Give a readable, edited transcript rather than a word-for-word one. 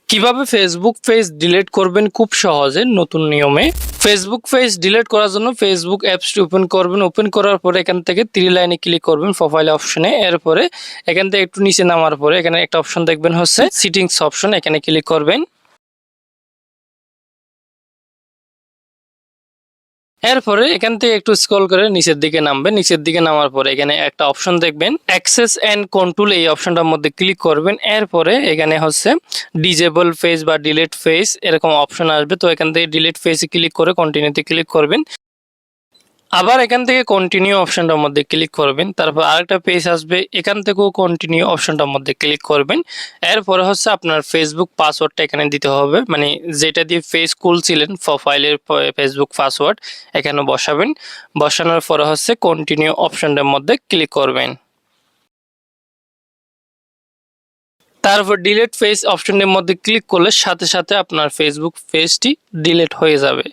কিভাবে Facebook page delete করবেন খুব সহজে নতুন নিয়মে। ফেসবুক পেজ ডিলিট করার জন্য ফেসবুক অ্যাপসটি ওপেন করবেন। ওপেন করার পরে এখান থেকে 3 লাইনে ক্লিক করবেন প্রোফাইল অপশনে। এরপরে এখান থেকে একটু নিচে নামার পরে এখানে একটা অপশন দেখবেন হচ্ছে সেটিংস অপশন, এখানে ক্লিক করবেন। এরপরে এখান থেকে একটু স্ক্রল করে নিচের দিকে নামবেন। নিচের দিকে নামার পরে এখানে একটা অপশন দেখবেন অ্যাক্সেস এন্ড কন্ট্রোল, এই অপশনটার মধ্যে ক্লিক করবেন। এরপরে এখানে হচ্ছে ডিজেবল পেজ বা ডিলিট পেজ এরকম অপশন আসবে, তো এখান থেকে ডিলিট পেজে ক্লিক করে কন্টিনিউতে ক্লিক করবেন। আবার এখান থেকে কন্টিনিউ অপশনটার মধ্যে ক্লিক করবেন। তারপর আরেকটা পেজ আসবে, এখান থেকেও কন্টিনিউ অপশনটার মধ্যে ক্লিক করবেন। এরপরে হচ্ছে আপনার ফেসবুক পাসওয়ার্ডটা এখানে দিতে হবে, মানে যেটা দিয়ে পেজ খুলছিলেন প্রোফাইলের ফেসবুক পাসওয়ার্ড এখানে বসাবেন। বসানোর পরে হচ্ছে কন্টিনিউ অপশনটার মধ্যে ক্লিক করবেন। তারপর ডিলিট পেজ অপশনের মধ্যে ক্লিক করলে সাথে সাথে আপনার ফেসবুক পেজটি ডিলিট হয়ে যাবে।